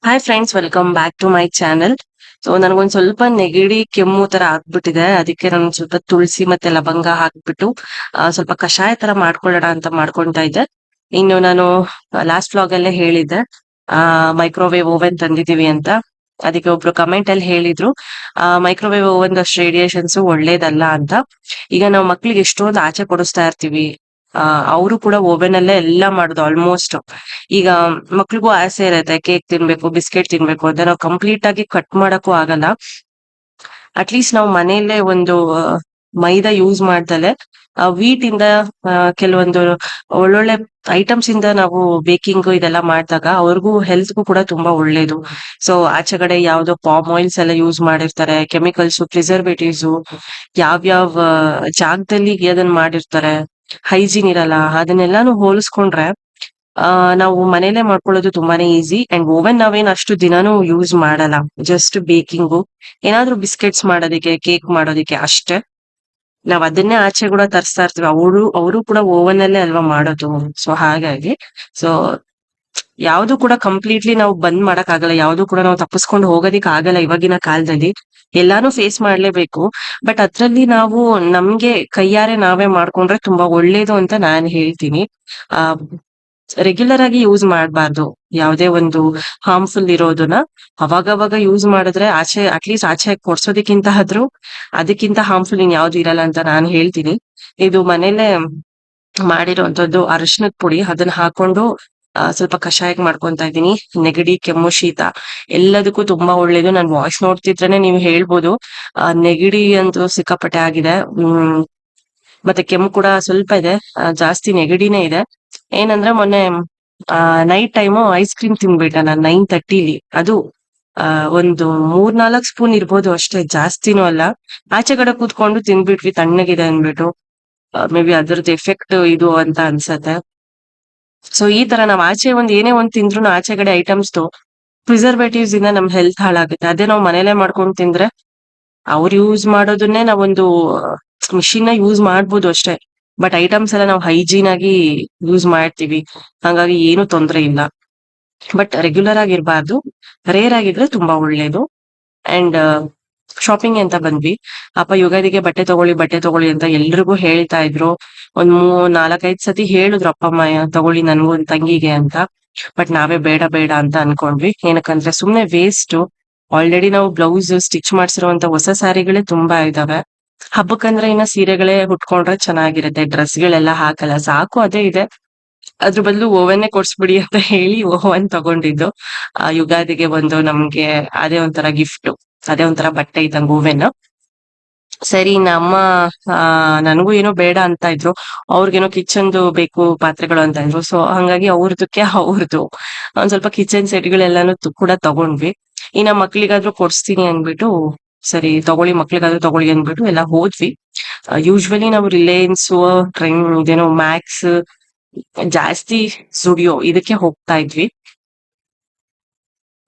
Hi friends, welcome back to my channel. So ನನಗೊಂದ್ ಸ್ವಲ್ಪ ನೆಗಡಿ ಕೆಮ್ಮು ತರ ಆಗ್ಬಿಟ್ಟಿದೆ. ಅದಕ್ಕೆ ನಾನು ಸ್ವಲ್ಪ ತುಳಸಿ ಮತ್ತೆ ಲವಂಗ ಹಾಕ್ಬಿಟ್ಟು ಸ್ವಲ್ಪ ಕಷಾಯ ತರ ಮಾಡ್ಕೊಳ್ಳೋಣ ಅಂತ ಮಾಡ್ಕೊಂತಾ ಇದ್ದೆ. ಇನ್ನು ನಾನು ಲಾಸ್ಟ್ ವ್ಲಾಗ್ ಅಲ್ಲೇ ಹೇಳಿದ್ದೆ ಮೈಕ್ರೋವೇವ್ ಓವೆನ್ ತಂದಿದೀವಿ ಅಂತ. ಅದಕ್ಕೆ ಒಬ್ರು ಕಮೆಂಟ್ ಅಲ್ಲಿ ಹೇಳಿದ್ರು ಮೈಕ್ರೋವೇವ್ ಓವನ್ ಅಷ್ಟು ರೇಡಿಯೇಷನ್ಸ್ ಒಳ್ಳೇದಲ್ಲ ಅಂತ. ಈಗ ನಾವು ಮಕ್ಳಿಗೆ ಎಷ್ಟೊಂದು ಆಚೆ ಕೊಡಿಸ್ತಾ ಇರ್ತೀವಿ. ಅವರು ಕೂಡ ಓವೆನ್ ಅಲ್ಲೇ ಎಲ್ಲಾ ಮಾಡುದು ಆಲ್ಮೋಸ್ಟ್. ಈಗ ಮಕ್ಳಿಗೂ ಆಸೆ ಇರತ್ತೆ ಕೇಕ್ ತಿನ್ಬೇಕು, ಬಿಸ್ಕೆಟ್ ತಿನ್ಬೇಕು ಅಂತ. ನಾವು ಕಂಪ್ಲೀಟ್ ಆಗಿ ಕಟ್ ಮಾಡಕ್ಕೂ ಆಗಲ್ಲ. ಅಟ್ಲೀಸ್ಟ್ ನಾವು ಮನೆಯಲ್ಲೇ ಒಂದು ಮೈದಾ ಯೂಸ್ ಮಾಡ್ದಲೆ ವೀಟ್ ಇಂದ ಕೆಲವೊಂದು ಒಳ್ಳೊಳ್ಳೆ ಐಟಮ್ಸ್ ಇಂದ ನಾವು ಬೇಕಿಂಗ್ ಇದೆಲ್ಲ ಮಾಡಿದಾಗ ಅವ್ರಿಗೂ ಹೆಲ್ತ್ಗೂ ಕೂಡ ತುಂಬಾ ಒಳ್ಳೇದು. ಸೊ ಆಚೆಗಡೆ ಯಾವ್ದೋ ಪಾಮ್ ಆಯಿಲ್ಸ್ ಎಲ್ಲ ಯೂಸ್ ಮಾಡಿರ್ತಾರೆ, ಕೆಮಿಕಲ್ಸ್, ಪ್ರಿಸರ್ವೇಟಿವ್ಸ್, ಯಾವ್ಯಾವ ಜಾಗದಲ್ಲಿ ಅದನ್ನ ಮಾಡಿರ್ತಾರೆ, ಹೈಜೀನ್ ಇರಲ್ಲ. ಅದನ್ನೆಲ್ಲಾನು ಹೋಲಿಸ್ಕೊಂಡ್ರೆ ನಾವು ಮನೇಲೆ ಮಾಡ್ಕೊಳ್ಳೋದು ತುಂಬಾನೇ ಈಸಿ. ಅಂಡ್ ಓವೆನ್ ನಾವೇನ್ ಅಷ್ಟು ದಿನಾನು ಯೂಸ್ ಮಾಡಲ್ಲ. ಜಸ್ಟ್ ಬೇಕಿಂಗು, ಏನಾದ್ರೂ ಬಿಸ್ಕೆಟ್ಸ್ ಮಾಡೋದಿಕ್ಕೆ, ಕೇಕ್ ಮಾಡೋದಿಕ್ಕೆ ಅಷ್ಟೇ. ನಾವ್ ಅದನ್ನೇ ಆಚೆ ಕೂಡ ತರಿಸ್ತಾ ಇರ್ತೀವಿ. ಅವರು ಕೂಡ ಓವನ್ ಅಲ್ಲೇ ಅಲ್ವಾ ಮಾಡೋದು. ಸೊ ಹಾಗಾಗಿ ಸೊ ಯಾವ್ದು ಕೂಡ ಕಂಪ್ಲೀಟ್ಲಿ ನಾವು ಬಂದ್ ಮಾಡಕ್ ಆಗಲ್ಲ. ಯಾವ್ದು ಕೂಡ ನಾವು ತಪ್ಪಿಸ್ಕೊಂಡು ಹೋಗೋದಿಕ್ ಆಗಲ್ಲ ಇವಾಗಿನ ಕಾಲದಲ್ಲಿ. ಎಲ್ಲಾನು ಫೇಸ್ ಮಾಡ್ಲೇಬೇಕು. ಬಟ್ ಅದ್ರಲ್ಲಿ ನಾವು ನಮ್ಗೆ ಕೈಯಾರೆ ನಾವೇ ಮಾಡ್ಕೊಂಡ್ರೆ ತುಂಬಾ ಒಳ್ಳೇದು ಅಂತ ನಾನ್ ಹೇಳ್ತೀನಿ. ಆ ರೆಗ್ಯುಲರ್ ಆಗಿ ಯೂಸ್ ಮಾಡಬಾರ್ದು. ಯಾವ್ದೇ ಒಂದು ಹಾರ್ಮ್ಫುಲ್ ಇರೋದನ್ನ ಅವಾಗವಾಗ ಯೂಸ್ ಮಾಡಿದ್ರೆ ಆಚೆ ಅಟ್ಲೀಸ್ಟ್ ಆಚೆ ಕೊಡ್ಸೋದಕ್ಕಿಂತ ಆದ್ರೂ ಅದಕ್ಕಿಂತ ಹಾರ್ಮ್ಫುಲ್ ಇನ್ ಯಾವ್ದು ಇರಲ್ಲ ಅಂತ ನಾನು ಹೇಳ್ತೀನಿ. ಇದು ಮನೇಲೆ ಮಾಡಿರೋಂಥದ್ದು ಅರಿಶಿನದ ಪುಡಿ, ಅದನ್ನ ಹಾಕೊಂಡು ಸ್ವಲ್ಪ ಕಷಾಯಕ್ ಮಾಡ್ಕೊಂತಾ ಇದ್ದೀನಿ. ನೆಗಡಿ, ಕೆಮ್ಮು, ಶೀತ ಎಲ್ಲದಕ್ಕೂ ತುಂಬಾ ಒಳ್ಳೇದು. ನಾನ್ ವಾಯ್ಸ್ ನೋಡ್ತಿದ್ರೇನೆ ನೀವು ಹೇಳ್ಬೋದು ನೆಗಡಿ ಅಂತೂ ಸಿಕ್ಕಾಪಟ್ಟೆ ಆಗಿದೆ. ಮತ್ತೆ ಕೆಮ್ಮು ಕೂಡ ಸ್ವಲ್ಪ ಇದೆ, ಜಾಸ್ತಿ ನೆಗಡಿನೇ ಇದೆ. ಏನಂದ್ರೆ ಮೊನ್ನೆ ನೈಟ್ ಟೈಮು ಐಸ್ ಕ್ರೀಮ್ ತಿನ್ಬಿಟ್ಟೆ ನಾನು 9:30ಲಿ. ಅದು ಒಂದು 3-4 ಸ್ಪೂನ್ ಇರ್ಬೋದು ಅಷ್ಟೇ, ಜಾಸ್ತಿನೂ ಅಲ್ಲ. ಆಚೆ ಕಡೆ ಕೂತ್ಕೊಂಡು ತಿನ್ಬಿಟ್ವಿ ತಣ್ಣಗಿದೆ ಅನ್ಬಿಟ್ಟು. ಮೇ ಬಿ ಅದ್ರದ್ದು ಎಫೆಕ್ಟ್ ಇದು ಅಂತ ಅನ್ಸತ್ತೆ. ಸೊ ಈ ತರ ನಾವ್ ಆಚೆ ಏನೇ ಒಂದ್ ತಿಂದ್ರು ಆಚೆಗಡೆ ಐಟಮ್ಸ್ ಪ್ರಿಸರ್ವೇಟಿವ್ಸ್ ಇಂದ ನಮ್ ಹೆಲ್ತ್ ಹಾಳಾಗುತ್ತೆ. ಅದೇ ನಾವು ಮನೇಲೆ ಮಾಡ್ಕೊಂಡು ತಿಂದ್ರೆ ಅವ್ರು ಯೂಸ್ ಮಾಡೋದನ್ನೇ ನಾವೊಂದು ಮಿಷಿನ್ ಯೂಸ್ ಮಾಡ್ಬೋದು ಅಷ್ಟೇ. ಬಟ್ ಐಟಮ್ಸ್ ಎಲ್ಲ ನಾವು ಹೈಜೀನ್ ಆಗಿ ಯೂಸ್ ಮಾಡ್ತೀವಿ, ಹಾಗಾಗಿ ಏನು ತೊಂದ್ರೆ ಇಲ್ಲ. ಬಟ್ ರೆಗ್ಯುಲರ್ ಆಗಿರ್ಬಾರ್ದು, ರೇರ್ ಆಗಿದ್ರೆ ತುಂಬಾ ಒಳ್ಳೇದು. ಅಂಡ್ ಶಾಪಿಂಗ್ ಅಂತ ಬಂದ್ವಿ. ಅಪ್ಪ ಯುಗಾದಿಗೆ ಬಟ್ಟೆ ತಗೊಳ್ಳಿ ಅಂತ ಎಲ್ರಿಗೂ ಹೇಳ್ತಾ ಇದ್ರು. ಒಂದ್ 4-5 ಸತಿ ಹೇಳಿದ್ರು ಅಪ್ಪ ಅಮ್ಮ ತಗೊಳ್ಳಿ ನನ್ಗೂ ಒಂದ್ ತಂಗಿಗೆ ಅಂತ. ಬಟ್ ನಾವೇ ಬೇಡ ಬೇಡ ಅಂತ ಅನ್ಕೊಂಡ್ವಿ. ಏನಕ್ಕಂದ್ರೆ ಸುಮ್ನೆ ವೇಸ್ಟ್. ಆಲ್ರೆಡಿ ನಾವು ಬ್ಲೌಸ್ ಸ್ಟಿಚ್ ಮಾಡ್ಸಿರುವಂತ ಹೊಸ ಸ್ಯಾರಿಗಳೇ ತುಂಬಾ ಇದಾವೆ. ಹಬ್ಬಕ್ಕಂದ್ರೆ ಇನ್ನ ಸೀರೆಗಳೇ ಉಟ್ಕೊಂಡ್ರೆ ಚೆನ್ನಾಗಿರುತ್ತೆ, ಡ್ರೆಸ್ಗಳೆಲ್ಲ ಹಾಕಲ್ಲ. ಸಾಕು ಅದೇ ಇದೆ. ಅದ್ರ ಬದಲು ಓವನ್ನೇ ಕೊಡ್ಸ್ಬಿಡಿ ಅಂತ ಹೇಳಿ ಓವನ್ ತಗೊಂಡಿದ್ದು. ಯುಗಾದಿಗೆ ಬಂದು ನಮ್ಗೆ ಅದೇ ಒಂಥರ ಗಿಫ್ಟ್, ಅದೇ ಒಂಥರ ಬಟ್ಟೆ ಇದ್ದಂಗ ಓವೆನ್. ಸರಿ ನಮ್ಮ ನನಗೂ ಏನೋ ಬೇಡ ಅಂತ ಇದ್ರು, ಅವ್ರಿಗೇನೋ ಕಿಚನ್ದು ಬೇಕು ಪಾತ್ರೆಗಳು ಅಂತ ಇದ್ರು. ಸೊ ಹಂಗಾಗಿ ಅವ್ರದ್ದು ಒಂದ್ ಸ್ವಲ್ಪ ಕಿಚನ್ ಸೆಟ್ಗಳೆಲ್ಲಾನು ಕೂಡ ತಗೊಂಡ್ವಿ. ಇನ್ನ ಮಕ್ಳಿಗಾದ್ರೂ ಕೊಡ್ಸ್ತೀನಿ ಅನ್ಬಿಟ್ಟು, ಸರಿ ತಗೊಳ್ಳಿ ಮಕ್ಳಿಗಾದ್ರೂ ತಗೊಳ್ಳಿ ಅನ್ಬಿಟ್ಟು ಎಲ್ಲ ಹೋದ್ವಿ. ಯೂಶ್ವಲಿ ನಾವು ರಿಲಯನ್ಸ್, ಟ್ರೆಂಡ್, ಇದೇನೋ ಮ್ಯಾಕ್ಸ್, ಜಾಸ್ತಿ ಸ್ಟುಡಿಯೋ ಇದಕ್ಕೆ ಹೋಗ್ತಾ ಇದ್ವಿ.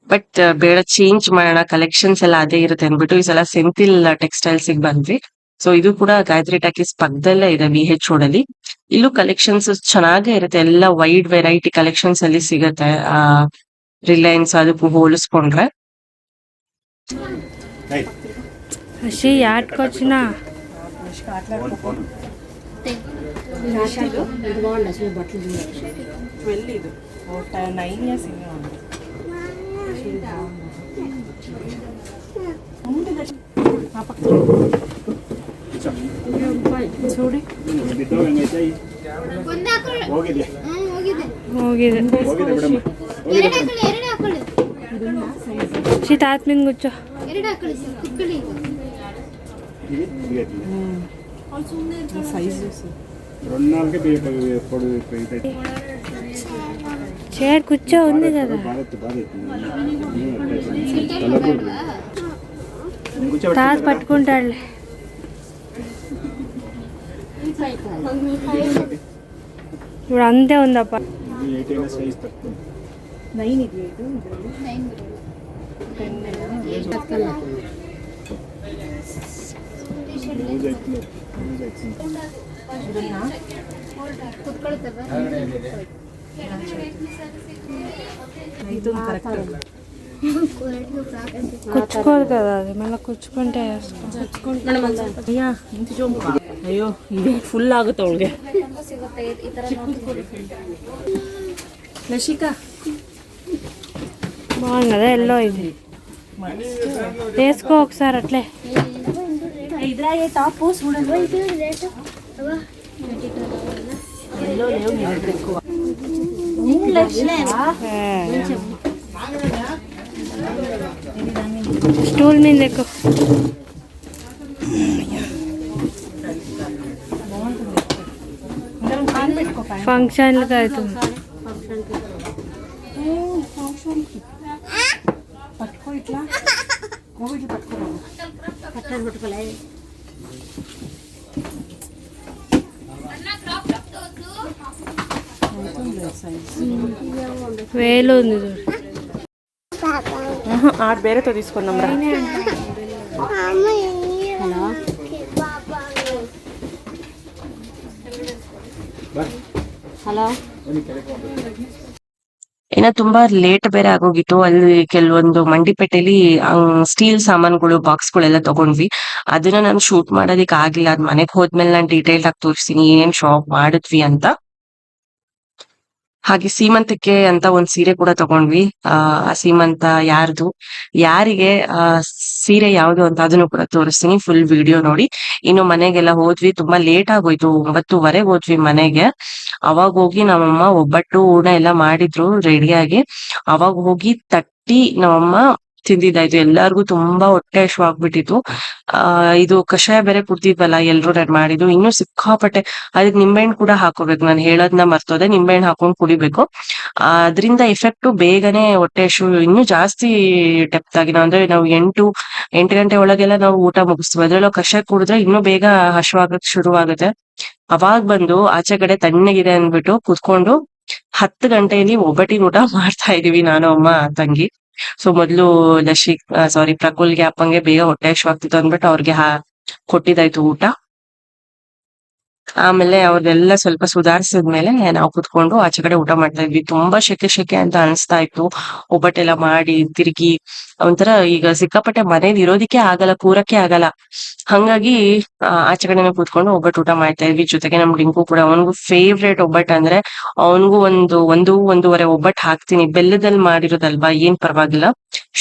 ಬಟ್ ಬೇಡ, ಚೇಂಜ್ ಮಾಡೋಣ, ಕಲೆಕ್ಷನ್ಸ್ ಎಲ್ಲ ಅದೇ ಇರುತ್ತೆ ಅನ್ಬಿಟ್ಟು ಈ ಸಲ ಸೆಂಥಿಲ್ ಟೆಕ್ಸ್ಟೈಲ್ಸ್ ಬಂದ್ವಿ. ಸೊ ಇದು ಕೂಡ ಗಾಯತ್ರಿ ಟಾಕೀಸ್ ಪಕ್ಕದಲ್ಲೇ ಇದೆ, VH ರೋಡ್ ಅಲ್ಲಿ. ಇಲ್ಲೂ ಕಲೆಕ್ಷನ್ಸ್ ಚೆನ್ನಾಗೇ ಇರುತ್ತೆ, ಎಲ್ಲ ವೈಡ್ ವೆರೈಟಿ ಕಲೆಕ್ಷನ್ಸ್ ಅಲ್ಲಿ ಸಿಗತ್ತೆ ರಿಲಯನ್ಸ್ ಅದಕ್ಕೂ ಹೋಲಿಸ್ಕೊಂಡ್ರೆ. अशी याद करना చూడి ಹೋಗಿದೆ ಶೀತಾತ್ಮಿಂಗ್ ಗುಚ್ಚ చైర్ కూర్చో ఉంది కదా, తాత పట్టుకుంటాడులే. ఇప్పుడు అంతే ఉందప్ప. కుచ్చుకోదు కదా అది మళ్ళీ కుచ్చుకుంటే ಅಯ್ಯೋ ಇದೇ ಫುಲ್ ಆಗುತ್ತೆ ಅವಳಿಗೆ. ಲಶಿಕಾ బాగున్నదా ఎల్లో ఇది వేసుకో ఒకసారి అట్లే ಇದ್ರಾಗೆ ಟಾಪು ಸುಡಲು స్టూల్ మీద ఎక్కువ ఫంక్షన్లకు అవుతుంది. పట్టుకో ఇట్లా ఇట్లా పట్టుకోలే వేలు ఉంది చూడు. ఆడ ಬೇರೆతో తీసుకుందాం రా. ಹಲೋ ಇನ್ನ ತುಂಬಾ ಲೇಟ್ ಬೇರೆ ಆಗೋಗಿತ್ತು. ಅಲ್ಲಿ ಕೆಲವೊಂದು ಮಂಡಿಪೇಟೆಲಿ ಸ್ಟೀಲ್ ಸಾಮಾನುಗಳು ಬಾಕ್ಸ್ಗಳೆಲ್ಲ ತಗೊಂಡ್ವಿ. ಅದನ್ನ ನಾನು ಶೂಟ್ ಮಾಡೋದಿಕ್ ಆಗಿಲ್ಲ. ಅದ್ ಮನೆಗ್ ಹೋದ್ಮೇಲೆ ನಾನು ಡೀಟೇಲ್ ಆಗಿ ತೋರಿಸ್ತೀನಿ ಏನೇನ್ ಶಾಪ್ ಮಾಡಿದ್ವಿ ಅಂತ. ಹಾಗೆ ಸೀಮಂತಕ್ಕೆ ಅಂತ ಒಂದ್ ಸೀರೆ ಕೂಡ ತಗೊಂಡ್ವಿ. ಆ ಸೀಮಂತ ಯಾರ್ದು, ಯಾರಿಗೆ ಸೀರೆ ಯಾವ್ದು ಅಂತ ಅದನ್ನು ಕೂಡ ತೋರಿಸ್ತೀನಿ. ಫುಲ್ ವಿಡಿಯೋ ನೋಡಿ. ಇನ್ನು ಮನೆಗೆಲ್ಲ ಹೋದ್ವಿ. ತುಂಬಾ ಲೇಟ್ ಆಗೋಯ್ತು. 9:30 ಹೋದ್ವಿ ಮನೆಗೆ. ಅವಾಗ ಹೋಗಿ ನಮ್ಮಮ್ಮ ಒಬ್ಬಟ್ಟು ಊಟ ಎಲ್ಲ ಮಾಡಿದ್ರು ರೆಡಿಯಾಗಿ. ಅವಾಗ ಹೋಗಿ ತಟ್ಟಿ ನಮ್ಮಮ್ಮ ತಿಂದಿದ್ದಾಯ್ತು. ಎಲ್ಲಾರ್ಗು ತುಂಬಾ ಹೊಟ್ಟೆ ಹಶ್ವಾಗ್ಬಿಟ್ಟಿತ್ತು. ಇದು ಕಷಾಯ ಬೇರೆ ಕುಡ್ತಿದ್ವಲ್ಲ ಎಲ್ರು ರೆಡ್ ಮಾಡಿದ್ದು. ಇನ್ನು ಸಿಕ್ಕಾಪಟ್ಟೆ ಅದಕ್ಕೆ ನಿಂಬೆಹಣ್ಣು ಕೂಡ ಹಾಕೋಬೇಕು. ನಾನು ಹೇಳೋದ್ನ ಮರ್ತೋದೆ. ನಿಂಬೆಹಣ್ಣು ಹಾಕೊಂಡ್ ಕುಡಿಬೇಕು. ಅದ್ರಿಂದ ಎಫೆಕ್ಟ್ ಬೇಗನೆ ಹೊಟ್ಟೆ ಹಶು ಇನ್ನೂ ಜಾಸ್ತಿ ಡೆಪ್ತ್ ಆಗಿ ಅಂದ್ರೆ ನಾವು 8 ಗಂಟೆ ಒಳಗೆಲ್ಲ ನಾವು ಊಟ ಮುಗಿಸ್ತೀವಿ. ಅದ್ರಲ್ಲೂ ಕಷಾಯ ಕುಡಿದ್ರೆ ಇನ್ನೂ ಬೇಗ ಹಶ್ವಾಗಕ್ ಶುರು ಆಗುತ್ತೆ. ಅವಾಗ ಬಂದು ಆಚೆ ಕಡೆ ತಣ್ಣಗಿದೆ ಅಂದ್ಬಿಟ್ಟು ಕುತ್ಕೊಂಡು 10 ಗಂಟೆಯಲ್ಲಿ ಒಬ್ಬಟ್ಟಿನ ಊಟ ಮಾಡ್ತಾ ಇದೀವಿ ನಾನು ಅಮ್ಮ ತಂಗಿ. ಸೊ ಮೊದ್ಲು ಪ್ರಕುಲ್ಗೆ ಅಪ್ಪಂಗೆ ಬೇಗ ಹೊಟ್ಟೆ ಹಶ್ವಾಗ್ತಿತ್ತು ಅಂದ್ಬಿಟ್ಟು ಅವ್ರಿಗೆ ಕೊಟ್ಟಿದ್ದಾಯ್ತು ಊಟ. ಆಮೇಲೆ ಅವ್ರದೆಲ್ಲ ಸ್ವಲ್ಪ ಸುಧಾರಿಸಿದ್ಮೇಲೆ ನಾವು ಕುತ್ಕೊಂಡು ಆಚೆ ಕಡೆ ಊಟ ಮಾಡ್ತಾ ಇದ್ವಿ. ತುಂಬಾ ಶೆಕೆ ಅಂತ ಅನಿಸ್ತಾ ಇತ್ತು. ಒಬ್ಬಟ್ಟೆಲ್ಲ ಮಾಡಿ ತಿರುಗಿ ಒಂಥರ ಈಗ ಸಿಕ್ಕಾಪಟ್ಟೆ ಮನೇಲಿ ಇರೋದಿಕ್ಕೆ ಆಗಲ್ಲ, ಕೂರಕ್ಕೆ ಆಗಲ್ಲ. ಹಂಗಾಗಿ ಆಚೆ ಕಡೆನೆ ಕೂತ್ಕೊಂಡು ಒಬ್ಬಟ್ಟು ಊಟ ಮಾಡ್ತಾ ಇದ್ವಿ. ಜೊತೆಗೆ ನಮ್ ಡಿಂಕು ಕೂಡ, ಅವನಿಗೂ ಫೇವ್ರೇಟ್ ಒಬ್ಬಟ್ಟು ಅಂದ್ರೆ ಅವನಿಗೂ ಒಂದೂವರೆ ಒಬ್ಬಟ್ಟು ಹಾಕ್ತೀನಿ. ಬೆಲ್ಲದಲ್ಲಿ ಮಾಡಿರೋದಲ್ವಾ, ಏನ್ ಪರವಾಗಿಲ್ಲ.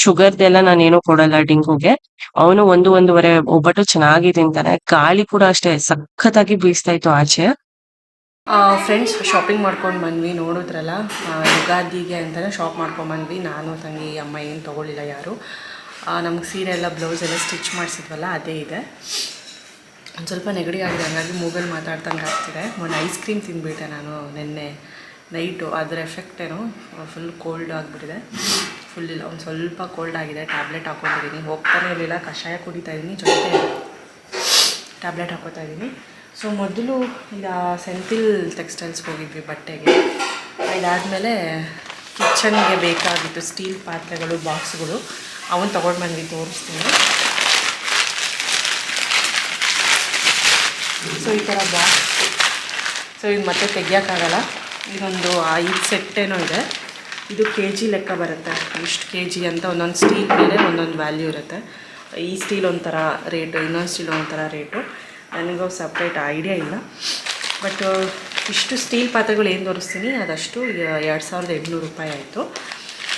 ಶುಗರ್ದೆಲ್ಲ ನಾನೇನು ಕೊಡಲ್ಲ ಡಿಂಕುಗೆ. ಅವನು ಒಂದೂವರೆ ಒಬ್ಬಟ್ಟು ಚೆನ್ನಾಗಿ ತಿಂತಾನೆ. ಗಾಳಿ ಕೂಡ ಅಷ್ಟೇ ಸಖತ್ತಾಗಿ ಬೀಸ್ತಾ ಇತ್ತು ಆಚೆ. ಫ್ರೆಂಡ್ಸ್, ಶಾಪಿಂಗ್ ಮಾಡ್ಕೊಂಡು ಬಂದ್ವಿ. ನೋಡಿದ್ರಲ್ಲ, ಯುಗಾದಿಗೆ ಅಂತಲೇ ಶಾಪ್ ಮಾಡ್ಕೊಂಡು ಬಂದ್ವಿ. ನಾನು ತಂಗಿ ಅಮ್ಮ ಏನು ತೊಗೊಳ್ಳಿಲ್ಲ ಯಾರು. ನಮ್ಗೆ ಸೀರೆ ಎಲ್ಲ ಬ್ಲೌಸ್ ಎಲ್ಲ ಸ್ಟಿಚ್ ಮಾಡಿಸಿದ್ವಲ್ಲ ಅದೇ ಇದೆ. ಒಂದು ಸ್ವಲ್ಪ ನೆಗಡಿ ಆಗಿದೆ, ಹಂಗಾಗಿ ಮೂಗಲ್ಲಿ ಮಾತಾಡ್ದಂಗೆ ಆಗ್ತಿದೆ. ಒಂದು ಐಸ್ ಕ್ರೀಮ್ ತಿಂದ್ಬಿಟ್ಟೆ ನಾನು ನಿನ್ನೆ ನೈಟು. ಅದರ ಎಫೆಕ್ಟ್ ಏನೋ ಫುಲ್ ಕೋಲ್ಡ್ ಆಗಿಬಿಟ್ಟಿದೆ. ಫುಲ್ ಇಲ್ಲ, ಒಂದು ಸ್ವಲ್ಪ ಕೋಲ್ಡ್ ಆಗಿದೆ. ಟ್ಯಾಬ್ಲೆಟ್ ಹಾಕ್ಕೊಂಡಿದ್ದೀನಿ. ಹೋಗ್ತಾನೆ ಇರಲಿಲ್ಲ. ಕಷಾಯ ಕುಡಿತಾ ಇದ್ದೀನಿ, ಜೊತೆ ಟ್ಯಾಬ್ಲೆಟ್ ಹಾಕೋತಾ ಇದ್ದೀನಿ. ಸೊ ಮೊದಲು ಈಗ ಸೆಂಥಿಲ್ ಟೆಕ್ಸ್ಟೈಲ್ಸ್ಗೆ ಹೋಗಿದ್ವಿ ಬಟ್ಟೆಗೆ. ಇದಾದಮೇಲೆ ಕಿಚನ್ಗೆ ಬೇಕಾಗಿತ್ತು ಸ್ಟೀಲ್ ಪಾತ್ರೆಗಳು, ಬಾಕ್ಸ್ಗಳು. ಅವನ್ನ ತೊಗೊಂಡು ಬಂದ್ವಿ, ತೋರಿಸ್ತೀನಿ. ಸೊ ಈ ಥರ ಬಾಕ್ಸ್. ಸೊ ಇದು ಮತ್ತೆ ತೆಗಿಯೋಕ್ಕಾಗಲ್ಲ. ಇದೊಂದು 5 ಸೆಟ್ ಏನೋ ಇದೆ. ಇದು kg ಲೆಕ್ಕ ಬರುತ್ತೆ. ಇಷ್ಟು kg ಅಂತ ಒಂದೊಂದು ಸ್ಟೀಲ್ ಮೇಲೆ ಒಂದೊಂದು ವ್ಯಾಲ್ಯೂ ಇರುತ್ತೆ. ಈ ಸ್ಟೀಲ್ ಒಂಥರ ರೇಟು, ಇನ್ನೊಂದು ಸ್ಟೀಲ್ ಒಂಥರ ರೇಟು. ನನಗೂ ಸಪ್ರೇಟ್ ಐಡಿಯಾ ಇಲ್ಲ. ಬಟ್ ಇಷ್ಟು ಸ್ಟೀಲ್ ಪಾತ್ರೆಗಳು ಏನು ತೋರಿಸ್ತೀನಿ ಅದಷ್ಟು 2800 ರೂಪಾಯಿ ಆಯಿತು.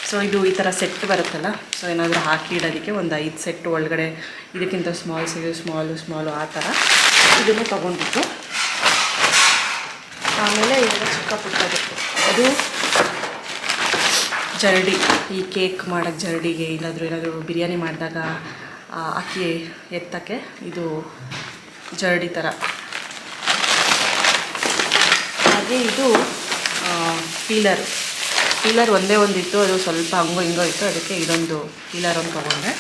ಸೊ ಇದು ಈ ಥರ ಸೆಟ್ ಬರುತ್ತಲ್ಲ, ಸೊ ಏನಾದರೂ ಹಾಕಿ ಇಡೋದಕ್ಕೆ ಒಂದು 5 ಸೆಟ್ ಒಳಗಡೆ ಇದಕ್ಕಿಂತ ಸ್ಮಾಲು ಆ ಥರ ಇದನ್ನು ತೊಗೊಂಡಿತ್ತು. ಆಮೇಲೆ ಇವಾಗ ಚಿಕ್ಕ ಪುಟ್ಟದು ಅದು ಜರಡಿ, ಈ ಕೇಕ್ ಮಾಡೋಕ್ಕೆ ಜರಡಿಗೆ, ಏನಾದರೂ ಬಿರಿಯಾನಿ ಮಾಡಿದಾಗ ಅಕ್ಕಿ ಎತ್ತಕ್ಕೆ ಇದು ಜರಡಿ ಥರ. ಹಾಗೆ ಇದು ಪೀಲರ್ ಒಂದೇ ಒಂದಿತ್ತು, ಅದು ಸ್ವಲ್ಪ ಹಂಗೋ ಹಿಂಗೋ ಇತ್ತು. ಅದಕ್ಕೆ ಇದೊಂದು ಪೀಲರ್ ಒಂದು ತೊಗೊಂಡೆ.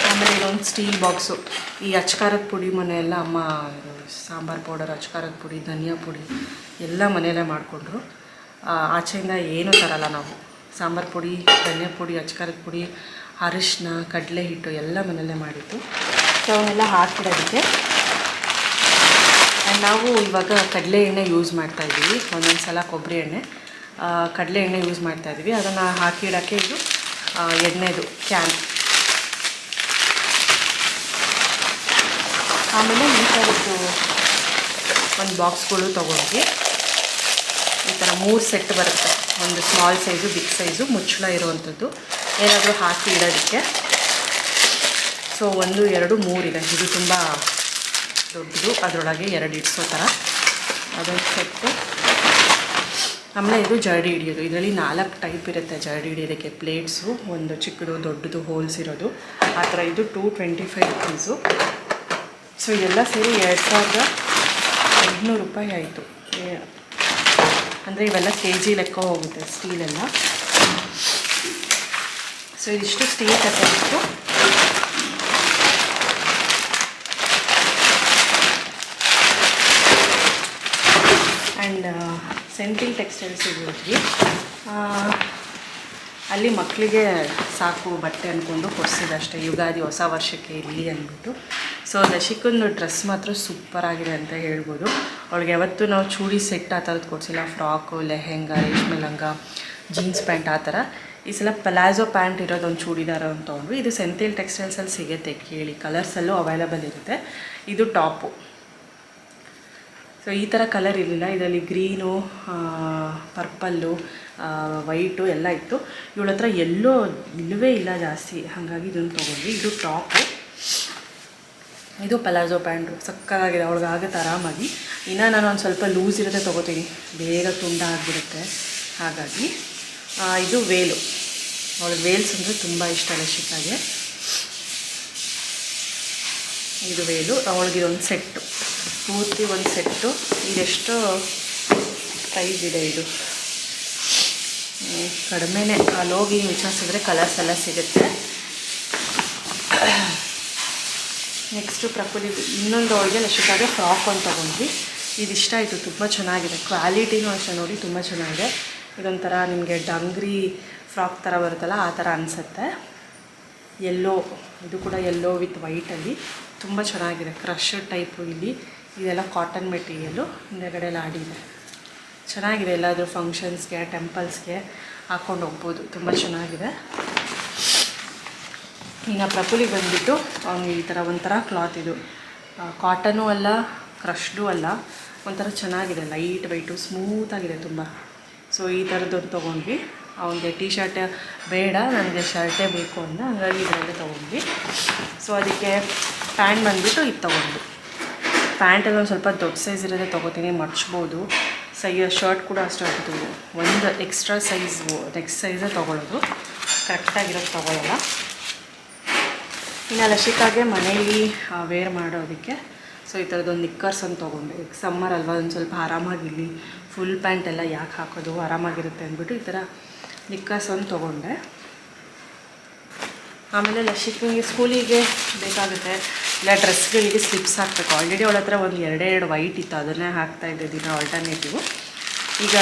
ಆಮೇಲೆ ಇದೊಂದು ಸ್ಟೀಲ್ ಬಾಕ್ಸು. ಈ ಅಚ್ಕಾರದ ಪುಡಿ ಮನೆಯೆಲ್ಲ ಅಮ್ಮ ಸಾಂಬಾರು ಪೌಡರ್, ಅಚ್ಕಾರದ ಪುಡಿ, ಧನಿಯಾ ಪುಡಿ ಎಲ್ಲ ಮನೆಯಲ್ಲೇ ಮಾಡಿಕೊಂಡ್ರು. ಆಚೆಯಿಂದ ಏನೂ ತರಲ್ಲ ನಾವು. ಸಾಂಬಾರು ಪುಡಿ, ಧನಿಯಾ ಪುಡಿ, ಅಚ್ಕಾರದ ಪುಡಿ, ಅರಿಶಿನ, ಕಡಲೆ ಹಿಟ್ಟು ಎಲ್ಲ ಮನೆಯಲ್ಲೇ ಮಾಡಿತ್ತು. ಸೊ ಅವನ್ನೆಲ್ಲ ಹಾಕಿಡೋದಕ್ಕೆ. ನಾವು ಇವಾಗ ಕಡಲೆ ಎಣ್ಣೆ ಯೂಸ್ ಮಾಡ್ತಾಯಿದ್ದೀವಿ, ಒಂದೊಂದು ಸಲ ಕೊಬ್ಬರಿ ಎಣ್ಣೆ. ಕಡಲೆ ಎಣ್ಣೆ ಯೂಸ್ ಮಾಡ್ತಾಯಿದ್ವಿ. ಅದನ್ನು ಹಾಕಿಡೋಕ್ಕೆ ಇದು ಎಣ್ಣೆದು ಕ್ಯಾನ್. ಆಮೇಲೆ ಈ ಥರದ್ದು ಒಂದು ಬಾಕ್ಸ್ಗಳು ತೊಗೊಂಡ್ವಿ. ಈ ಥರ 3 ಸೆಟ್ ಬರುತ್ತೆ. ಒಂದು ಸ್ಮಾಲ್ ಸೈಜು, ಬಿಗ್ ಸೈಜು, ಮುಚ್ಚಳ ಇರುವಂಥದ್ದು, ಏನಾದರೂ ಹಾಕಿ ಇಡೋದಕ್ಕೆ. ಸೊ 1 2 3 ಇದೆ. ಇದು ತುಂಬ ದೊಡ್ಡದು, ಅದರೊಳಗೆ 2 ಇಡಿಸೋ ಥರ ಅದೊಂದು ಸೆಟ್ಟು. ಆಮೇಲೆ ಇದು ಜರಡಿ ಹಿಡಿಯೋದು. ಇದರಲ್ಲಿ 4 ಟೈಪ್ ಇರುತ್ತೆ ಜರಡಿ ಹಿಡಿಯೋದಕ್ಕೆ. ಪ್ಲೇಟ್ಸು, ಒಂದು ಚಿಕ್ಕದು, ದೊಡ್ಡದು, ಹೋಲ್ಸ್ ಇರೋದು ಆ ಥರ. ಇದು 225 ರೂಪೀಸು. ಸೊ ಇದೆಲ್ಲ ಸೇರಿ 2500 ರೂಪಾಯಿ ಆಯಿತು. ಅಂದರೆ ಇವೆಲ್ಲ kg ಲೆಕ್ಕ ಹೋಗುತ್ತೆ ಸ್ಟೀಲೆಲ್ಲ. ಸೊ ಇದಿಷ್ಟು ಸ್ಟೀಲ್ ಕತೆ ಇತ್ತು. ಆ್ಯಂಡ್ ಸೆಂಟಿಲ್ ಟೆಕ್ಸ್ಟೈಲ್ಸಿಗೆ ಹೋದ್ವಿ. ಅಲ್ಲಿ ಮಕ್ಕಳಿಗೆ ಸಾಕು ಬಟ್ಟೆ ಅಂದ್ಕೊಂಡು ಕೊಡಿಸಿದೆ ಅಷ್ಟೇ, ಯುಗಾದಿ ಹೊಸ ವರ್ಷಕ್ಕೆ ಇರಲಿ ಅಂದ್ಬಿಟ್ಟು. ಸೊ ದಶಿಕಂದು ಡ್ರೆಸ್ ಮಾತ್ರ ಸೂಪರಾಗಿದೆ ಅಂತ ಹೇಳ್ಬೋದು. ಅವಳಿಗೆ ಯಾವತ್ತೂ ನಾವು ಚೂಡಿ ಸೆಟ್ ಆ ಥರದ್ದು ಕೊಡಿಸಿಲ್ಲ. ಫ್ರಾಕು, ಲೆಹೆಂಗಾ, ರೇಷ್ಮೆ ಲಂಗ, ಜೀನ್ಸ್ ಪ್ಯಾಂಟ್ ಆ ಥರ. ಈ ಸಲ ಪಲಾಜೋ ಪ್ಯಾಂಟ್ ಇರೋದೊಂದು ಚೂಡಿದಾರ ಅಂತ ತೊಗೊಂಡ್ವಿ. ಇದು ಸೆಂಥಿಲ್ ಟೆಕ್ಸ್ಟೈಲ್ಸಲ್ಲಿ ಸಿಗುತ್ತೆ, ಕೇಳಿ. ಕಲರ್ಸಲ್ಲೂ ಅವೈಲಬಲ್ ಇರುತ್ತೆ. ಇದು ಟಾಪು. ಸೊ ಈ ಥರ ಕಲರ್ ಇರಲಿಲ್ಲ ಇದರಲ್ಲಿ. ಗ್ರೀನು, ಪರ್ಪಲ್ಲು, ವೈಟು ಎಲ್ಲ ಇತ್ತು. ಇವಳ ಹತ್ರ ಎಲ್ಲೋ ಇಲ್ಲವೇ ಇಲ್ಲ ಜಾಸ್ತಿ, ಹಾಗಾಗಿ ಇದನ್ನು ತೊಗೊಂಡ್ವಿ. ಇದು ಟಾಪು. ಇದು ಪಲಾಜೋ ಪ್ಯಾಂಟು ಸಕ್ಕತ್ತಾಗಿದೆ, ಅವಳಿಗೆ ಆಗುತ್ತೆ ಆರಾಮಾಗಿ. ಇನ್ನು ನಾನು ಒಂದು ಸ್ವಲ್ಪ ಲೂಸ್ ಇರುತ್ತೆ ತೊಗೋತೀನಿ, ಬೇಗ ತುಂಡ ಆಗಿಬಿಡುತ್ತೆ. ಹಾಗಾಗಿ ಇದು ವೇಲು. ಅವಳಿಗೆ ವೇಲ್ಸ್ ಅಂದರೆ ತುಂಬ ಇಷ್ಟ ಲಶಿಕಾಗೆ. ಇದು ವೇಲು. ಅವಳಿಗಿದೊಂದು ಸೆಟ್ಟು, ಪೂರ್ತಿ ಒಂದು ಸೆಟ್ಟು. ಇದೆಷ್ಟು ಪ್ರೈಸ್ ಇದೆ ಇದು? ಕಡಿಮೆನೇ. ಅಲ್ಲಿ ಹೋಗಿ ವಿಚಾರಿಸಿದ್ರೆ ಕಲರ್ಸ್ ಎಲ್ಲ ಸಿಗುತ್ತೆ. ನೆಕ್ಸ್ಟು ಪ್ರಕೃತಿ ಇನ್ನೊಂದು ಅವಳಿಗೆ ಲಶಿಕಾಗೆ ಫ್ರಾಕ್ ಒಂದು ತೊಗೊಂಡ್ವಿ. ಇದಿಷ್ಟ ಆಯಿತು, ತುಂಬ ಚೆನ್ನಾಗಿದೆ. ಕ್ವಾಲಿಟಿನೂ ಅಷ್ಟೇ ನೋಡಿ, ತುಂಬ ಚೆನ್ನಾಗಿದೆ. ಇದೊಂಥರ ನಿಮಗೆ ಡಂಗ್ರಿ ಫ್ರಾಕ್ ಥರ ಬರುತ್ತಲ್ಲ ಆ ಥರ ಅನಿಸುತ್ತೆ. ಎಲ್ಲೋ, ಇದು ಕೂಡ ಎಲ್ಲೋ ವಿತ್ ವೈಟಲ್ಲಿ ತುಂಬ ಚೆನ್ನಾಗಿದೆ. Crush type. ಇಲ್ಲಿ ಇದೆಲ್ಲ ಕಾಟನ್ ಮೆಟೀರಿಯಲು. ಹಿಂದೆಗಡೆ ಲಾಡಿದೆ, ಚೆನ್ನಾಗಿದೆ. ಎಲ್ಲಾದರೂ ಫಂಕ್ಷನ್ಸ್ಗೆ, ಟೆಂಪಲ್ಸ್ಗೆ ಹಾಕ್ಕೊಂಡು ಹೋಗ್ಬೋದು, ತುಂಬ ಚೆನ್ನಾಗಿದೆ. ಇನ್ನು ಪ್ರಫುಲಿಗೆ ಬಂದುಬಿಟ್ಟು ಅವ್ನಿಗೆ ಈ ಥರ ಒಂಥರ ಕ್ಲಾತ್. ಇದು ಕಾಟನೂ ಅಲ್ಲ, ಕ್ರಶ್ಡು ಅಲ್ಲ, ಒಂಥರ ಚೆನ್ನಾಗಿದೆ. ಲೈಟ್ ವೈಟು, ಸ್ಮೂತಾಗಿದೆ ತುಂಬ. ಸೊ ಈ ಥರದ್ದೊಂದು ತೊಗೊಂಡ್ವಿ. ಅವನಿಗೆ ಟೀ ಶರ್ಟ್ ಬೇಡ, ನನಗೆ ಶರ್ಟೇ ಬೇಕು ಅಂದ, ಹಂಗಾಗಿ ಇದರಲ್ಲೇ ತೊಗೊಂಡ್ವಿ. ಸೊ ಅದಕ್ಕೆ ಪ್ಯಾಂಟ್ ಬಂದುಬಿಟ್ಟು ಇದು ತೊಗೊಂಡ್ವಿ. ಪ್ಯಾಂಟಲ್ಲಿ ಒಂದು ಸ್ವಲ್ಪ ದೊಡ್ಡ ಸೈಜ್ ಇರೋದೇ ತೊಗೋತೀನಿ, ಮಡ್ಚ್ಬೋದು. ಶರ್ಟ್ ಕೂಡ ಅಷ್ಟೇ ಆಗ್ತದೆ. ಒಂದು ಎಕ್ಸ್ಟ್ರಾ ಸೈಜು, ನೆಕ್ಸ್ಟ್ ಸೈಜೇ ತೊಗೊಳ್ಳೋದು, ಕರೆಕ್ಟಾಗಿರೋದು ತೊಗೊಳ್ಳೋಲ್ಲ. ಇನ್ನು ಲಶಿಕಾಗೆ ಮನೇಲಿ ವೇರ್ ಮಾಡೋದಕ್ಕೆ ಸೊ ಈ ಥರದ್ದೊಂದು ನಿಕ್ಕರ್ಸ್ ಅಂತ ತೊಗೊಂಡೆ. ಈಗ ಸಮ್ಮರ್ ಅಲ್ವಾ, ಒಂದು ಸ್ವಲ್ಪ ಆರಾಮಾಗಿರಲಿ, ಫುಲ್ ಪ್ಯಾಂಟ್ ಎಲ್ಲ ಯಾಕೆ ಹಾಕೋದು, ಆರಾಮಾಗಿರುತ್ತೆ ಅಂದ್ಬಿಟ್ಟು ಈ ಥರ ನಿಕ್ಕರ್ಸ್ ಒಂದು ತೊಗೊಂಡೆ. ಆಮೇಲೆ ಲಶಿಕಿಗೆ ಸ್ಕೂಲಿಗೆ ಬೇಕಾಗುತ್ತೆ, ಇಲ್ಲ ಡ್ರೆಸ್ಗಳಿಗೆ ಸ್ಲಿಪ್ಸ್ ಹಾಕಬೇಕು. ಆಲ್ರೆಡಿ ಅವಳ ಹತ್ರ ಒಂದು 2 ವೈಟ್ ಇತ್ತು, ಅದನ್ನೇ ಹಾಕ್ತಾಯಿದ್ದೆ ದಿನ ಆಲ್ಟರ್ನೇಟಿವು. ಈಗ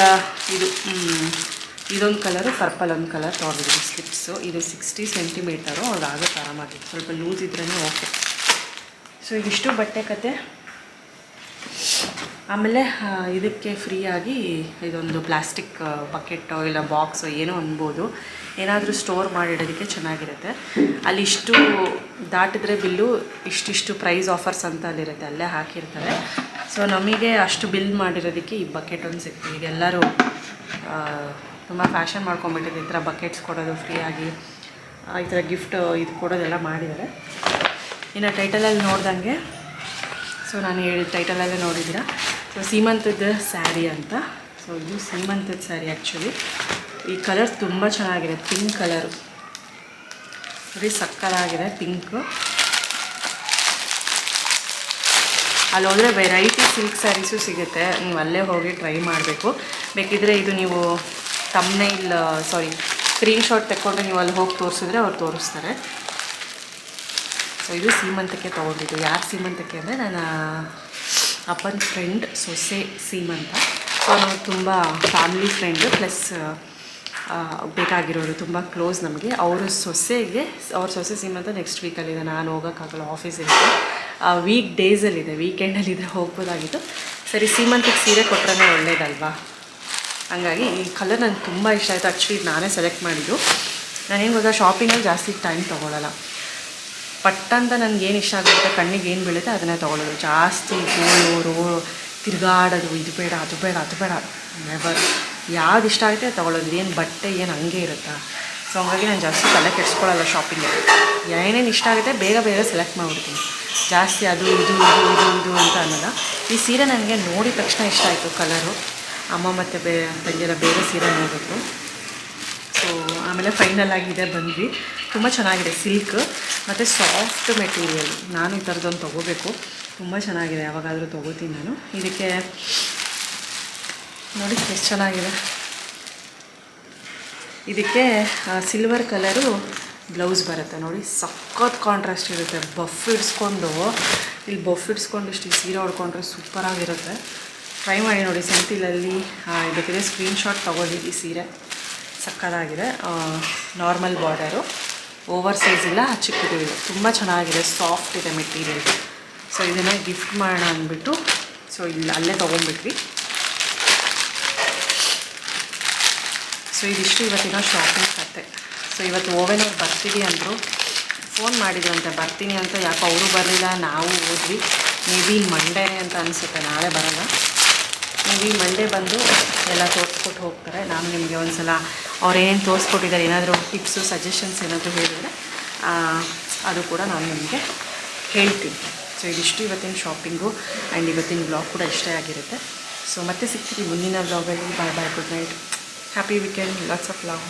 ಇದೊಂದು ಕಲರು, ಪರ್ಪಲ್ ಒಂದು ಕಲರ್ ತೊಗೊಂಡಿದ್ದೀನಿ ಸ್ಲಿಪ್ಸು. ಇದು 60 ಸೆಂಟಿಮೀಟರು, ಅವ್ರು ಆಗುತ್ತೆ ಆರಾಮಾಗಿ, ಸ್ವಲ್ಪ ಲೂಸ್ ಇದ್ರೇ ಓಕೆ. ಸೊ ಇದಿಷ್ಟು ಬಟ್ಟೆ ಕತೆ. ಆಮೇಲೆ ಇದಕ್ಕೆ ಫ್ರೀಯಾಗಿ ಇದೊಂದು ಪ್ಲಾಸ್ಟಿಕ್ ಬಕೆಟೋ ಇಲ್ಲ ಬಾಕ್ಸೋ ಏನೋ ಅನ್ಬೋದು, ಏನಾದರೂ ಸ್ಟೋರ್ ಮಾಡಿಡೋದಕ್ಕೆ ಚೆನ್ನಾಗಿರುತ್ತೆ. ಅಲ್ಲಿ ಇಷ್ಟು ದಾಟಿದ್ರೆ ಬಿಲ್ಲು ಇಷ್ಟಿಷ್ಟು ಪ್ರೈಸ್ ಆಫರ್ಸ್ ಅಂತ ಅಲ್ಲಿರುತ್ತೆ, ಅಲ್ಲೇ ಹಾಕಿರ್ತಾರೆ. ಸೊ ನಮಗೆ ಅಷ್ಟು ಬಿಲ್ ಮಾಡಿರೋದಕ್ಕೆ ಈ ಬಕೆಟ್ ಒಂದು ಸಿಕ್ತು. ಈಗೆಲ್ಲರೂ ತುಂಬ ಫ್ಯಾಷನ್ ಮಾಡ್ಕೊಂಬಿಟ್ಟಿದೆ ಈ ಥರ ಬಕೆಟ್ಸ್ ಕೊಡೋದು ಫ್ರೀಯಾಗಿ, ಈ ಥರ ಗಿಫ್ಟ್ ಇದು ಕೊಡೋದೆಲ್ಲ ಮಾಡಿದ್ದಾರೆ. ಇನ್ನು ಟೈಟಲಲ್ಲಿ ನೋಡ್ದಂಗೆ, ಸೊ ನಾನು ಟೈಟಲಲ್ಲೇ ನೋಡಿದ್ದೀರಾ. ಸೊ ಸೀಮಂತದ ಸ್ಯಾರಿ ಅಂತ. ಸೊ ಇದು ಸೀಮಂತದ ಸ್ಯಾರಿ ಆ್ಯಕ್ಚುಲಿ. ಈ ಕಲರ್ ತುಂಬ ಚೆನ್ನಾಗಿದೆ, ಪಿಂಕ್ ಕಲರು, ಬರೀ ಸಕ್ಕತ್ತಾಗಿದೆ ಪಿಂಕು. ಅಲ್ಲಿ ಹೋದರೆ ವೆರೈಟಿ ಸಿಲ್ಕ್ ಸ್ಯಾರೀಸು ಸಿಗುತ್ತೆ, ನೀವು ಅಲ್ಲೇ ಹೋಗಿ ಟ್ರೈ ಮಾಡಬೇಕು. ಬೇಕಿದ್ದರೆ ಇದು ನೀವು ಸ್ಕ್ರೀನ್ಶಾಟ್ ತೆಕ್ಕೊಂಡು ನೀವು ಅಲ್ಲಿ ಹೋಗಿ ತೋರಿಸಿದ್ರೆ ಅವ್ರು ತೋರಿಸ್ತಾರೆ. ಸೊ ಇದು ಸೀಮಂತಕ್ಕೆ ತೊಗೊಂಡಿದ್ದು. ಯಾರು ಸೀಮಂತಕ್ಕೆ ಅಂದರೆ ನನ್ನ ಅಪ್ಪನ ಫ್ರೆಂಡ್ ಸೊಸೆ ಸೀಮಂತ. ಸೊ ನಾವು ತುಂಬ ಫ್ಯಾಮಿಲಿ ಫ್ರೆಂಡು ಪ್ಲಸ್ ಬೇಕಾಗಿರೋರು, ತುಂಬ ಕ್ಲೋಸ್ ನಮಗೆ. ಅವ್ರ ಸೊಸೆ ಸೀಮಂತ ನೆಕ್ಸ್ಟ್ ವೀಕಲ್ಲಿದೆ. ನಾನು ಹೋಗೋಕ್ಕಾಗಲ್ಲ, ಆಫೀಸಿರುತ್ತೆ. ವೀಕ್ ಡೇಸಲ್ಲಿದೆ, ವೀಕೆಂಡಲ್ಲಿದ್ದರೆ ಹೋಗ್ಬೋದಾಗಿತ್ತು. ಸರಿ, ಸೀಮಂತಕ್ಕೆ ಸೀರೆ ಕೊಟ್ರೆ ಒಳ್ಳೇದಲ್ವಾ. ಹಂಗಾಗಿ ಈ ಕಲರ್ ನನಗೆ ತುಂಬ ಇಷ್ಟ ಆಯಿತು. ಆ್ಯಕ್ಚುಲಿ ನಾನೇ ಸೆಲೆಕ್ಟ್ ಮಾಡಿದ್ದು. ನಾನೇನು ಗೊತ್ತಾ, ಶಾಪಿಂಗಲ್ಲಿ ಜಾಸ್ತಿ ಟೈಮ್ ತೊಗೊಳ್ಳಲ್ಲ. ಪಟ್ಟಂತ ನನಗೇನು ಇಷ್ಟ ಆಗುತ್ತೆ, ಕಣ್ಣಿಗೆ ಏನು ಬೀಳುತ್ತೆ ಅದನ್ನೇ ತೊಗೊಳ್ಳೋದು. ಜಾಸ್ತಿ ಗೋಳು ತಿರುಗಾಡೋದು, ಇದು ಬೇಡ ಅದು ಬೇಡ ಅದು ಬೇಡ, ನೆವರ್. ಯಾವ್ದು ಇಷ್ಟ ಆಗುತ್ತೆ ಅದು ತೊಗೊಳ್ಳೋದು. ಏನು ಬಟ್ಟೆ ಏನು ಹಂಗೆ ಇರುತ್ತಾ? ಸೊ ಹಂಗಾಗಿ ನಾನು ಜಾಸ್ತಿ ತಲೆ ಕೆಡಿಸ್ಕೊಳ್ಳಲ್ಲ ಶಾಪಿಂಗಲ್ಲಿ. ಏನೇನು ಇಷ್ಟ ಆಗುತ್ತೆ ಬೇಗ ಬೇಗ ಸೆಲೆಕ್ಟ್ ಮಾಡಿಬಿಡ್ತೀನಿ. ಜಾಸ್ತಿ ಅದು ಇದು ಇದು ಇದು ಇದು ಅಂತ ಅನ್ನೋಲ್ಲ. ಈ ಸೀರೆ ನನಗೆ ನೋಡಿದ ತಕ್ಷಣ ಇಷ್ಟ ಆಯಿತು ಕಲರು. ಅಮ್ಮ ಮತ್ತು ತಂಗಿಯರ ಬೇರೆ ಸೀರೆ ನೋಡಿದ್ರು. ಸೊ ಆಮೇಲೆ ಫೈನಲ್ ಆಗಿದೆ, ಬಂದ್ವಿ. ತುಂಬ ಚೆನ್ನಾಗಿದೆ, ಸಿಲ್ಕ್ ಮತ್ತು ಸಾಫ್ಟ್ ಮೆಟೀರಿಯಲ್. ನಾನು ಈ ಥರದ್ದೊಂದು ತೊಗೋಬೇಕು, ತುಂಬ ಚೆನ್ನಾಗಿದೆ. ಯಾವಾಗಾದರೂ ತೊಗೋತೀನಿ ನಾನು. ಇದಕ್ಕೆ ನೋಡಿ ಎಷ್ಟು ಚೆನ್ನಾಗಿದೆ. ಇದಕ್ಕೆ ಸಿಲ್ವರ್ ಕಲರು ಬ್ಲೌಸ್ ಬರುತ್ತೆ ನೋಡಿ, ಸಖತ್ ಕಾಂಟ್ರಾಸ್ಟ್ ಇರುತ್ತೆ. ಬಫ್ ಇಡಿಸ್ಕೊಂಡು ಇಷ್ಟು ಈ ಸೀರೆ ಹೊಡ್ಕೊಂಡ್ರೆ ಸೂಪರಾಗಿರುತ್ತೆ. ಟ್ರೈ ಮಾಡಿ ನೋಡಿ ಸೆಂಟಿಲಲ್ಲಿ. ಬೇಕಿದ್ರೆ ಸ್ಕ್ರೀನ್ಶಾಟ್ ತೊಗೊಳ್ಳಿ. ಈ ಸೀರೆ ಸಕ್ಕತ್ತಾಗಿದೆ. ನಾರ್ಮಲ್ ಬಾರ್ಡರು, ಓವರ್ ಸೈಜ್ ಇಲ್ಲ, ಚಿಕ್ಕದು ಇದೆ. ತುಂಬ ಚೆನ್ನಾಗಿದೆ, ಸಾಫ್ಟ್ ಇದೆ ಮೆಟೀರಿಯಲ್. ಸೊ ಇದನ್ನು ಗಿಫ್ಟ್ ಮಾಡೋಣ ಅಂದ್ಬಿಟ್ಟು ಸೊ ಅಲ್ಲೇ ತೊಗೊಂಡ್ಬಿಟ್ವಿ. ಸೊ ಇದಿಷ್ಟು ಇವತ್ತಿನ ಶಾಪಿಂಗ್ ಕತೆ. ಸೊ ಇವತ್ತು ಓವೆನವ್ರು ಬರ್ತೀವಿ ಅಂದರು, ಫೋನ್ ಮಾಡಿದ್ರಂತೆ ಬರ್ತೀನಿ ಅಂತ. ಯಾಕೋ ಅವರು ಬರಲಿಲ್ಲ, ನಾವು ಹೋದ್ವಿ. ಮೇ ಬಿ ಮಂಡೇ ಅಂತ ಅನಿಸುತ್ತೆ, ನಾಳೆ ಬರೋಲ್ಲ. ಮೇ ಬಿ ಮಂಡೇ ಬಂದು ಎಲ್ಲ ತೋರಿಸ್ಕೊಟ್ಟು ಹೋಗ್ತಾರೆ. ನಾನು ನಿಮಗೆ ಒಂದು ಸಲ ಅವ್ರೇನೇನು ತೋರಿಸ್ಕೊಟ್ಟಿದ್ದಾರೆ, ಏನಾದರೂ ಟಿಪ್ಸು ಸಜೆಷನ್ಸ್ ಏನಾದರೂ ಹೇಳಿದರೆ ಅದು ಕೂಡ ನಾನು ನಿಮಗೆ ಹೇಳ್ತೀನಿ. ಸೊ ಇದಿಷ್ಟು ಇವತ್ತಿನ ಶಾಪಿಂಗು ಆ್ಯಂಡ್ ಇವತ್ತಿನ ಬ್ಲಾಗ್ ಕೂಡ ಇಷ್ಟೇ ಆಗಿರುತ್ತೆ. ಸೊ ಮತ್ತೆ ಸಿಗ್ತೀವಿ ಮುಂದಿನ ಬ್ಲಾಗಲ್ಲಿ. Bye bye, good night, happy weekend, lots of love.